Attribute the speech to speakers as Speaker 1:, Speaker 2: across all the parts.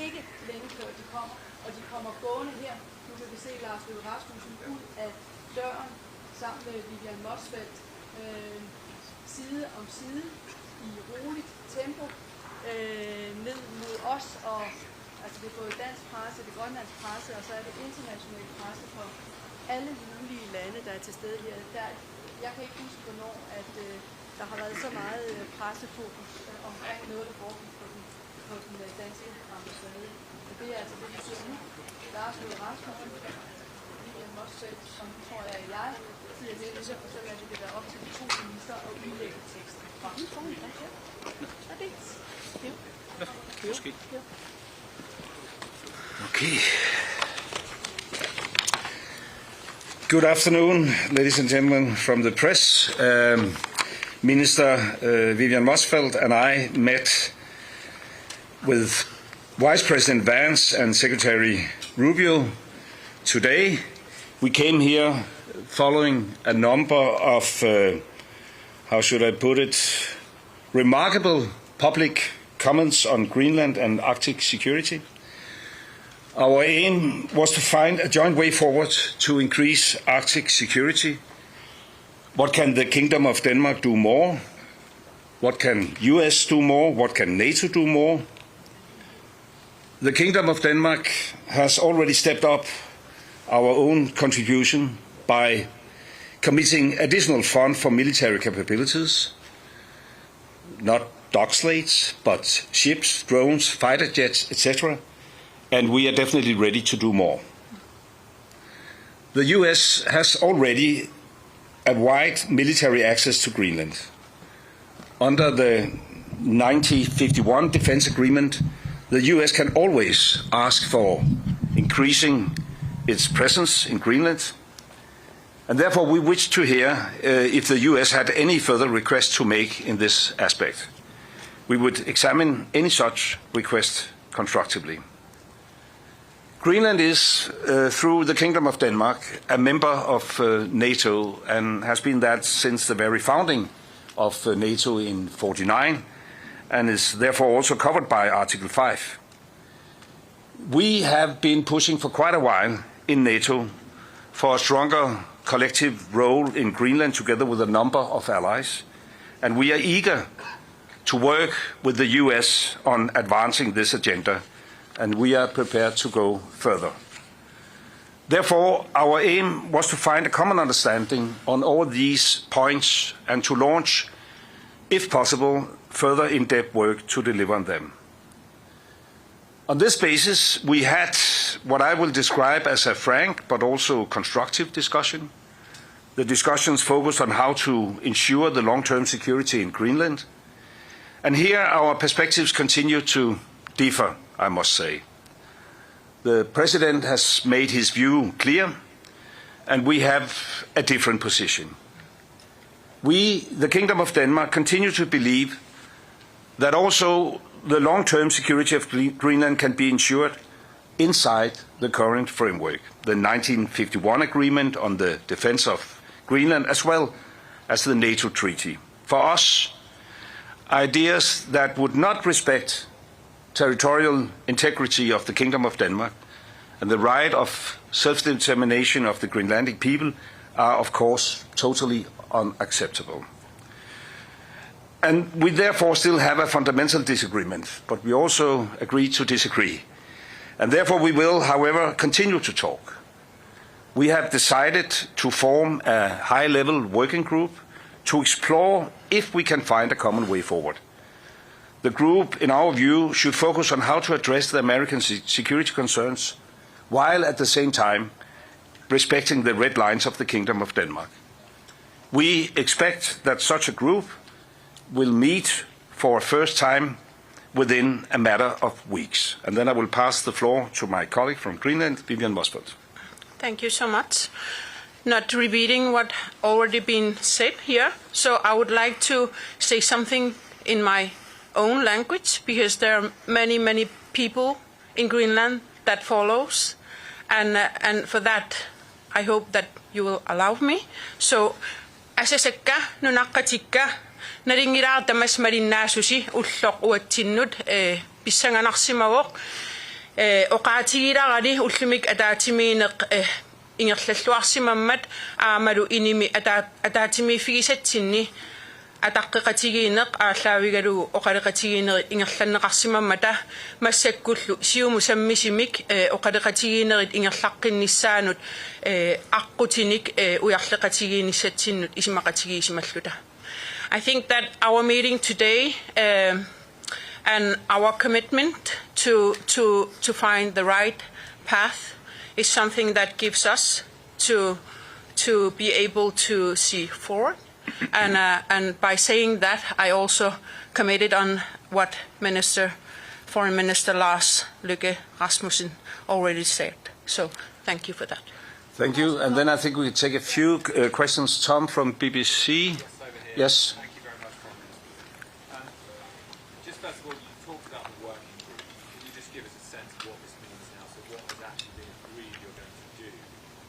Speaker 1: ikke længe før de kommer, og de kommer gående her. Nu kan vi se Lars Løkke Rasmussen ud af døren sammen med Vivian Motzfeldt side om side i roligt tempo ned mod os, og altså det er både dansk presse, det grønlandsk presse, og så er det international presse for alle mulige lande, der er til stede her. Jeg kan ikke huske, hvornår at der har været så meget pressefokus omkring noget, der foregik på den danske ambassade. Og det er altså det, vi ser nu. Lars Løkke Rasmussen, Vivian Motzfeldt, som tror jeg er jeg, siger det, så lader vi det være op til de to minister og udlægge teksten. Og vi får en dag her. Er det? Jo. Måske.
Speaker 2: Okay. Good afternoon, ladies and gentlemen from the press. Minister Vivian Motzfeldt and I met with Vice President Vance and Secretary Rubio today. We came here following a number of, how should I put it, remarkable public comments on Greenland and Arctic security. Our aim was to find a joint way forward to increase Arctic security. What can the Kingdom of Denmark do more? What can US do more? What can NATO do more? The Kingdom of Denmark has already stepped up our own contribution by committing additional funds for military capabilities, not dock slates, but ships, drones, fighter jets, etc., and we are definitely ready to do more. The US has already a wide military access to Greenland. Under the 1951 defense agreement, the US can always ask for increasing its presence in Greenland, and therefore we wish to hear if the US had any further requests to make in this aspect. We would examine any such request constructively. Greenland is, through the Kingdom of Denmark, a member of NATO and has been that since the very founding of NATO in 1949 and is therefore also covered by Article 5. We have been pushing for quite a while in NATO for a stronger collective role in Greenland together with a number of allies, and we are eager to work with the US on advancing this agenda, and we are prepared to go further. Therefore, our aim was to find a common understanding on all these points and to launch, if possible, further in-depth work to deliver on them. On this basis, we had what I will describe as a frank but also constructive discussion. The discussions focused on how to ensure the long-term security in Greenland. And here our perspectives continue to differ, I must say. The President has made his view clear, and we have a different position. We, the Kingdom of Denmark, continue to believe that also the long-term security of Greenland can be ensured inside the current framework, the 1951 agreement on the defense of Greenland, as well as the NATO treaty. For us, ideas that would not respect territorial integrity of the Kingdom of Denmark and the right of self-determination of the Greenlandic people are, of course, totally unacceptable. And we therefore still have a fundamental disagreement, but we also agree to disagree. And therefore we will, however, continue to talk. We have decided to form a high-level working group to explore if we can find a common way forward. The group, in our view, should focus on how to address the American security concerns, while at the same time respecting the red lines of the Kingdom of Denmark. We expect that such a group will meet for a first time within a matter of weeks. And then I will pass the floor to my colleague from Greenland, Vivian Motzfeldt.
Speaker 3: Thank you so much. Not repeating what already been said here, so I would like to say something in my own language, because there are many people in Greenland that follows, and for that I hope that you will allow me. So asasakka nunaqatikka naringiraartamas marinnaasusi ulloq uatsinnut pissanganarsimagoq Oqaatigilaarali ullumik ataatimiineq ingerlalluarsimammat aamalu inimi ataatimiifigisatsinni атаққиқатигиинеқ ааллаавигалугу оқалеқатигиинери ингерланнеқарсимаммата массаккуллу сиуму саммисимик оқалеқатигиинерит ингерлаққиннissaанут аққутиник уярлеқатигииниссатсиннут исимақатигиисималлута. I think that our meeting today and our commitment to find the right path is something that gives us to be able to see forward. And by saying that, I also committed on what Foreign Minister Lars Løkke Rasmussen already said. So thank you for that.
Speaker 2: Thank you. And then I think we can take a few questions. Tom from BBC. Yes.
Speaker 4: Thank you very much, Prime Minister. Just first of all, you talked about the working group. Can you just give us a sense of what this means now? So what has actually been agreed you're going to do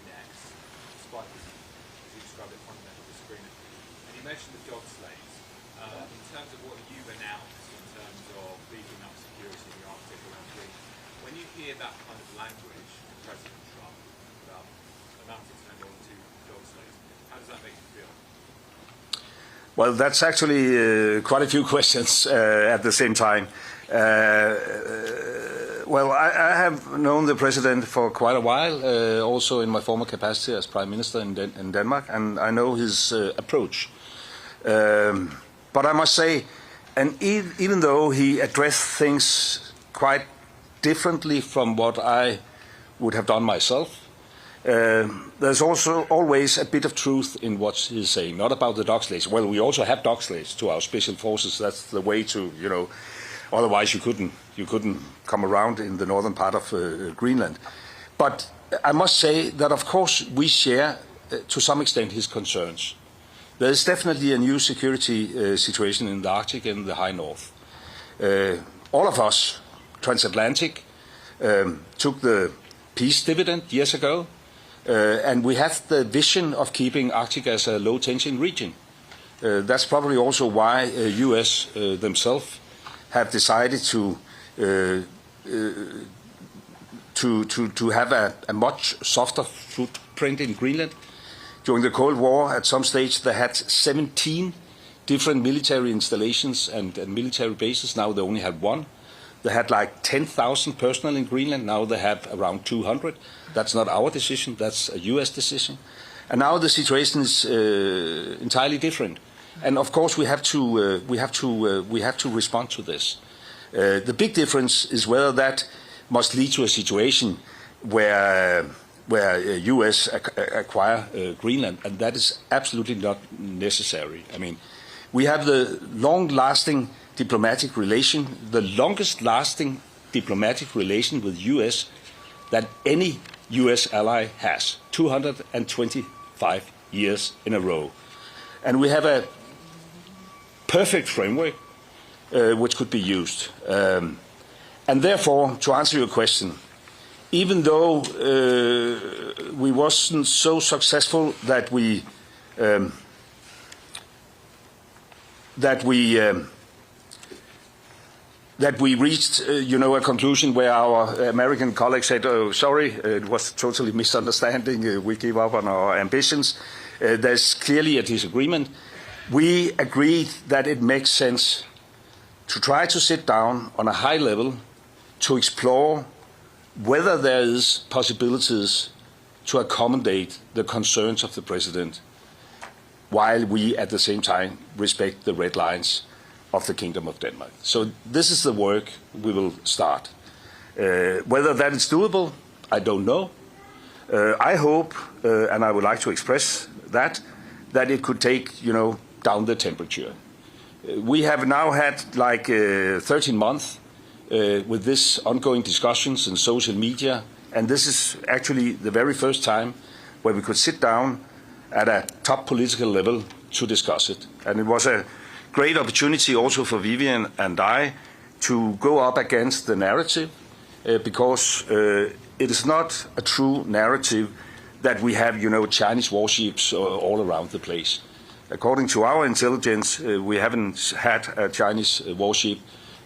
Speaker 4: next, despite this, as you described it, fundamental disagreement? And you mentioned the dog slaves. In terms of what you've announced in terms of beefing up security in the Arctic around Greenland, when you hear that kind of language from President Trump about amounting to $10 to dog slaves, how does that make you feel?
Speaker 2: Well, that's actually quite a few questions at the same time. Well, I have known the president for quite a while, also in my former capacity as Prime Minister in Denmark, and I know his approach. But I must say, and even though he addressed things quite differently from what I would have done myself, there's also always a bit of truth in what he's saying, not about the dog slaves. Well, we also have dog slaves to our special forces. That's the way to, otherwise you couldn't come around in the northern part of Greenland. But I must say that, of course, we share to some extent his concerns. There is definitely a new security situation in the Arctic and the high north. All of us, transatlantic, took the peace dividend years ago. And we have the vision of keeping Arctic as a low-tension region. That's probably also why U.S. themselves have decided to have a much softer footprint in Greenland. During the Cold War, at some stage, they had 17 different military installations and military bases. Now they only have one. They had like 10,000 personnel in Greenland. Now they have around 200. That's not our decision. That's a U.S. decision. And now the situation is entirely different. And of course, we have to respond to this. The big difference is whether that must lead to a situation where U.S. acquire Greenland, and that is absolutely not necessary. I mean, we have the long-lasting diplomatic relation, the longest-lasting diplomatic relation with U.S. that any U.S. ally has, 225 years in a row. And we have a perfect framework which could be used. And therefore, to answer your question, even though we wasn't so successful that we reached, a conclusion where our American colleagues said, "Oh, sorry, it was totally misunderstanding. We gave up on our ambitions." There's clearly a disagreement. We agreed that it makes sense to try to sit down on a high level to explore whether there is possibilities to accommodate the concerns of the president, while we at the same time respect the red lines of the Kingdom of Denmark. So this is the work we will start. Whether that is doable, I don't know. I hope, and I would like to express that it could take, down the temperature. We have now had like 13 months with this ongoing discussions in social media, and this is actually the very first time where we could sit down at a top political level to discuss it. And it was a great opportunity also for Vivian and I to go up against the narrative, because it is not a true narrative that we have, Chinese warships all around the place. According to our intelligence, we haven't had a Chinese warship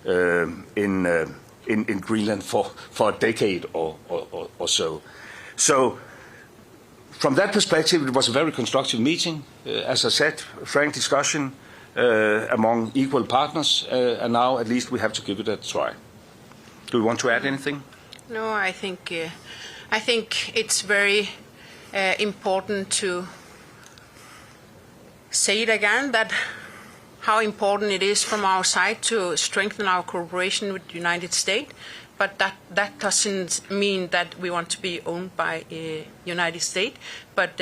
Speaker 2: in in Greenland for a decade or so. So from that perspective, it was a very constructive meeting. As I said, frank discussion among equal partners, and now at least we have to give it a try. Do you want to add anything?
Speaker 3: No, I think it's very important to say it again, that how important it is from our side to strengthen our cooperation with the United States, but that doesn't mean that we want to be owned by the United States, but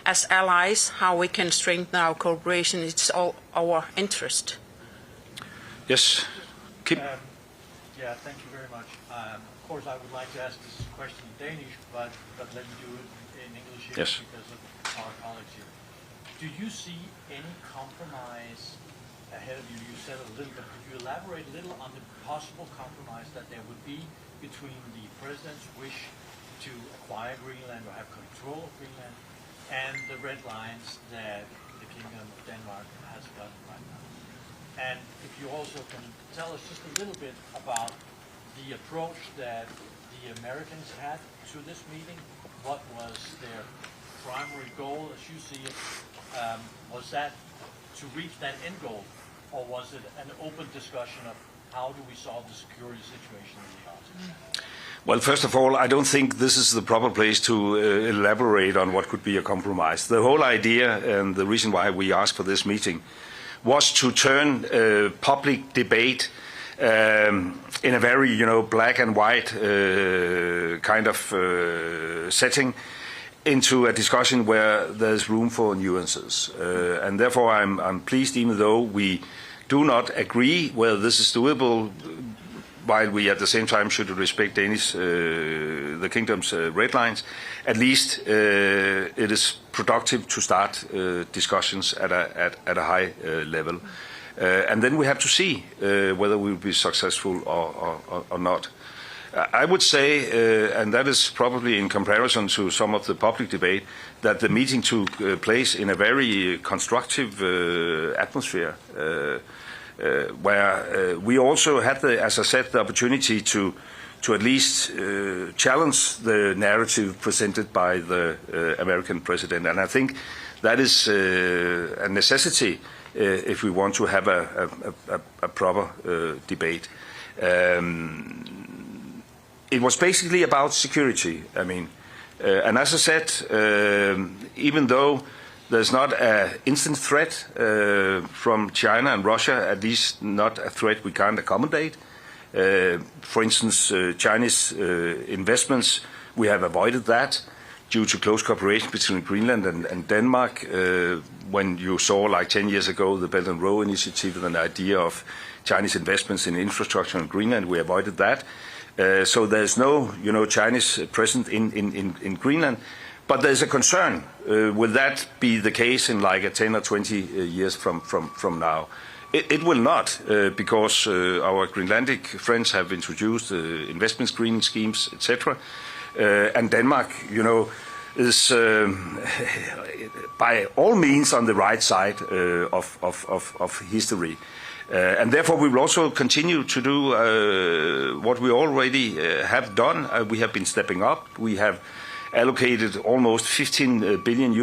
Speaker 3: as allies, how we can strengthen our cooperation, it's all our interest.
Speaker 2: Yes, Kim?
Speaker 5: Yeah, thank you very much. Of course, I would like to ask this question in Danish, but let me do it in English here
Speaker 2: Yes.
Speaker 5: because of our colleagues here. Do you see any compromise ahead of you? You said a little bit. Could you elaborate a little on the possible compromise that there would be between the president's wish to acquire Greenland or have control of Greenland and the red lines that the Kingdom of Denmark has got right now? And if you also can tell us just a little bit about the approach that the Americans had to this meeting. What was their primary goal, as you see it? Was that to reach that end goal, or was it an open discussion of how do we solve the security situation in the Arctic?
Speaker 2: Well, first of all, I don't think this is the proper place to elaborate on what could be a compromise. The whole idea and the reason why we asked for this meeting was to turn public debate in a very, black and white kind of setting into a discussion where there's room for nuances. And therefore, I'm pleased, even though we do not agree whether this is doable, while we at the same time should respect the Kingdom's red lines, at least it is productive to start discussions at a high level. And then we have to see whether we will be successful or not. I would say, and that is probably in comparison to some of the public debate, that the meeting took place in a very constructive atmosphere, where we also had, as I said, the opportunity to at least challenge the narrative presented by the American president. And I think that is a necessity if we want to have a proper debate. It was basically about security. I mean, and as I said, even though there's not an instant threat from China and Russia, at least not a threat we can't accommodate. For instance, Chinese investments, we have avoided that due to close cooperation between Greenland and Denmark. When you saw, like 10 years ago, the Belt and Road Initiative and the idea of Chinese investments in infrastructure in Greenland, we avoided that. So there's no, Chinese presence in Greenland. But there's a concern. Will that be the case in like 10 or 20 years from now? It will not, because our Greenlandic friends have introduced investment screening schemes, etc. And Denmark, is by all means on the right side of history. And therefore we will also continue to do what we already have done. We have been stepping up. We have allocated almost $15 billion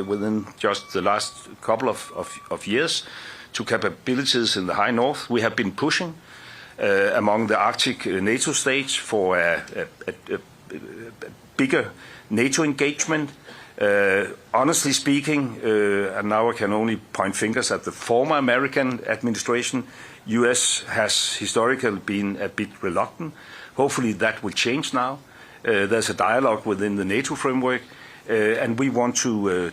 Speaker 2: within just the last couple of years to capabilities in the High North. We have been pushing among the Arctic NATO states for a bigger NATO engagement. Honestly speaking, and now I can only point fingers at the former American administration, US has historically been a bit reluctant. Hopefully that will change now. There's a dialogue within the NATO framework, and we want to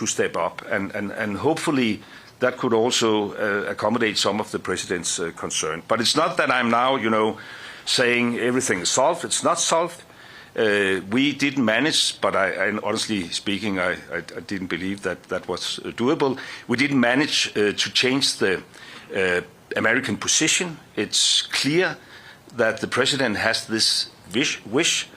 Speaker 2: step up, and hopefully that could also accommodate some of the president's concern. But it's not that I'm now, saying everything is solved. It's not solved. We didn't manage, but I honestly speaking, I didn't believe that was doable. We didn't manage to change the American position. It's clear that the president has this wish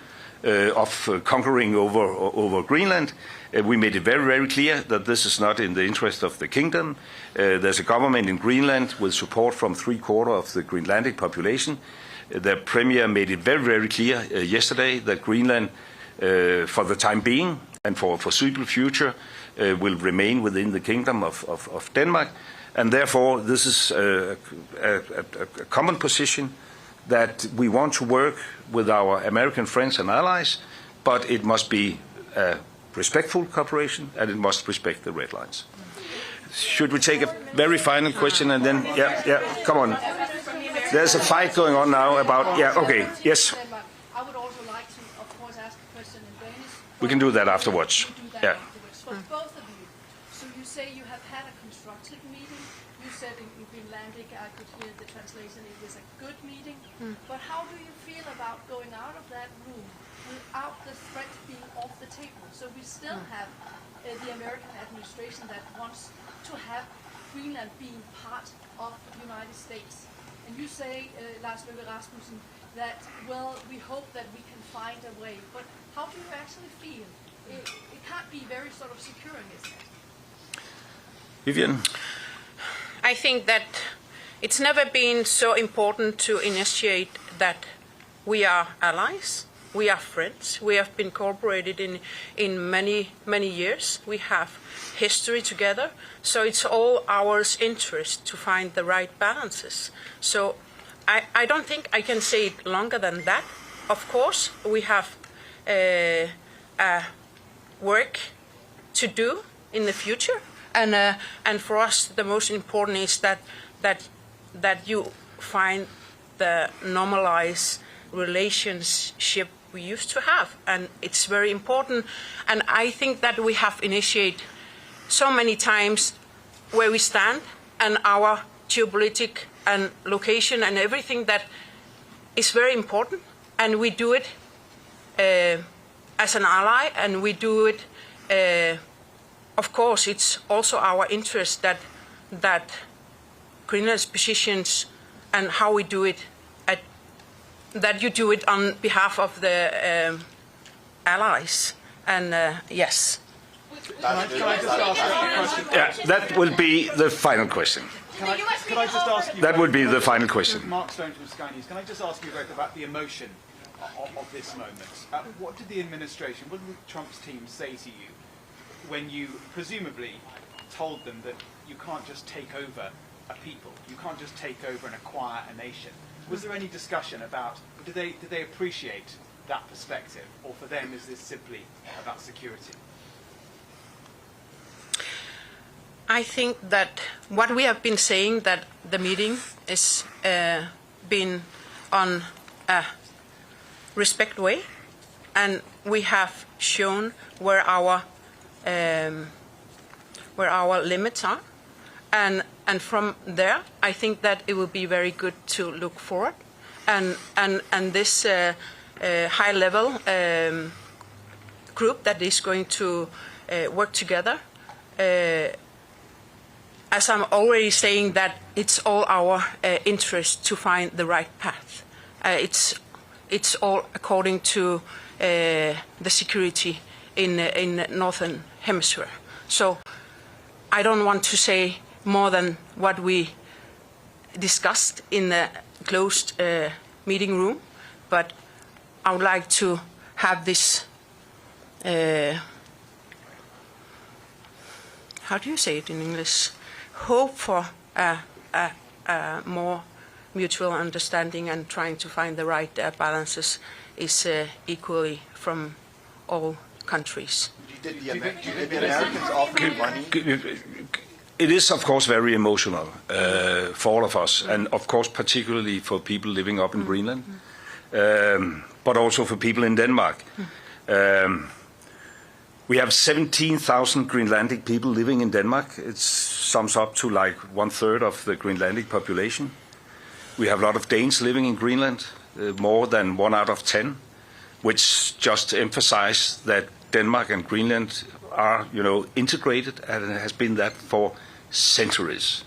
Speaker 2: of conquering over Greenland. We made it very, very clear that this is not in the interest of the kingdom. There's a government in Greenland with support from 3/4 of the Greenlandic population. The Premier made it very, very clear yesterday that Greenland, for the time being and for foreseeable future, will remain within the Kingdom of Denmark. And therefore, this is a common position that we want to work with our American friends and allies, but it must be a respectful cooperation and it must respect the red lines. Should we take a very final question and then, come on. There's a fight going on now about, okay, yes.
Speaker 1: I would also like to, of course, ask a question in Danish.
Speaker 2: We can do that afterwards.
Speaker 1: For both of you. So you say you have had a constructive meeting. You said in Greenlandic, I could hear the translation, it was a good meeting. But how do you feel about going out of that room without the threat being off the table? So we still have the American administration that wants to have Greenland being part of the United States. And you say, Lars Løkke Rasmussen, that, well, we hope that we can find a way. But how do you actually feel? It can't be very sort of securing, isn't it?
Speaker 2: Vivian?
Speaker 3: I think that it's never been so important to initiate that we are allies, we are friends, we have been cooperated in many, many years, we have history together, so it's all our interest to find the right balances. So I don't think I can say it longer than that. Of course, we have work to do in the future, and for us the most important is that you find the normalized relationship we used to have, and it's very important. And I think that we have initiated so many times where we stand and our geopolitical and location and everything that is very important, and we do it as an ally, and we do it, of course, it's also our interest that Greenland's positions and how we do it, that you do it on behalf of the allies. And yes.
Speaker 5: Can I just ask a question?
Speaker 2: Yeah, that will be the final question.
Speaker 5: Could I just ask you?
Speaker 2: That would be the final question.
Speaker 5: Mark Stone from Sky News. Can I just ask you both about the emotion of this moment? What did the administration, what did Trump's team say to you when you presumably told them that you can't just take over a people, you can't just take over and acquire a nation? Was there any discussion about, did they appreciate that perspective, or for them is this simply about security?
Speaker 3: I think that what we have been saying, that the meeting is been on a respect way, and we have shown where our limits are, and from there I think that it will be very good to look forward, and this high level group that is going to work together. As I'm already saying, that it's all our interest to find the right path. It's all according to the security in Northern Hemisphere. So I don't want to say more than what we discussed in the closed meeting room, but I would like to have this. How do you say it in English? Hope for a more mutual understanding and trying to find the right balances is equally from all countries.
Speaker 6: Did the Americans offer you money?
Speaker 2: It is, of course, very emotional for all of us, and of course, particularly for people living up in Greenland, but also for people in Denmark. We have 17,000 Greenlandic people living in Denmark. It sums up to like 1/3 of the Greenlandic population. We have a lot of Danes living in Greenland, more than 1 out of 10, which just emphasize that Denmark and Greenland are, integrated, and it has been that for centuries.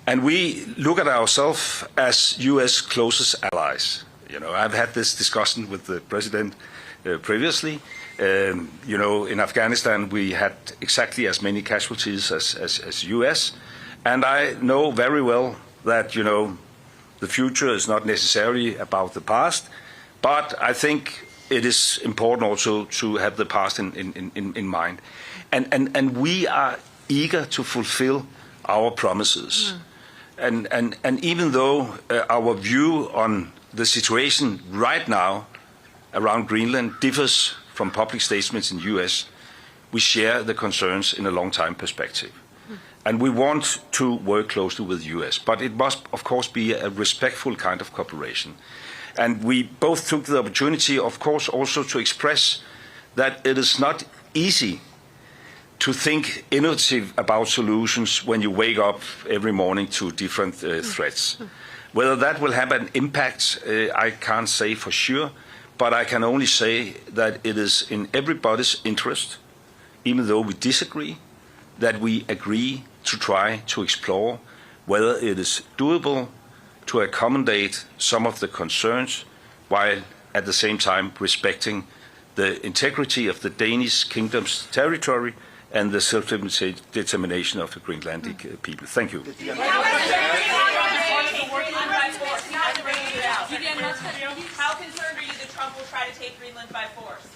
Speaker 2: And we look at ourselves as U.S. closest allies. I've had this discussion with the president previously. In Afghanistan, we had exactly as many casualties as U.S. And I know very well that, The future is not necessarily about the past, but I think it is important also to have the past in mind. And we are eager to fulfill our promises. And even though our view on the situation right now around Greenland differs from public statements in the US, we share the concerns in a long-time perspective. And we want to work closely with the US, but it must, of course, be a respectful kind of cooperation. And we both took the opportunity, of course, also to express that it is not easy to think innovative about solutions when you wake up every morning to different threats. Whether that will have an impact, I can't say for sure, but I can only say that it is in everybody's interest, even though we disagree, that we agree to try to explore whether it is doable to accommodate some of the concerns while at the same time respecting the integrity of the Danish kingdom's territory and the self-determination of the Greenlandic people. Thank you.
Speaker 7: How concerned are you that Trump will try to take Greenland by force?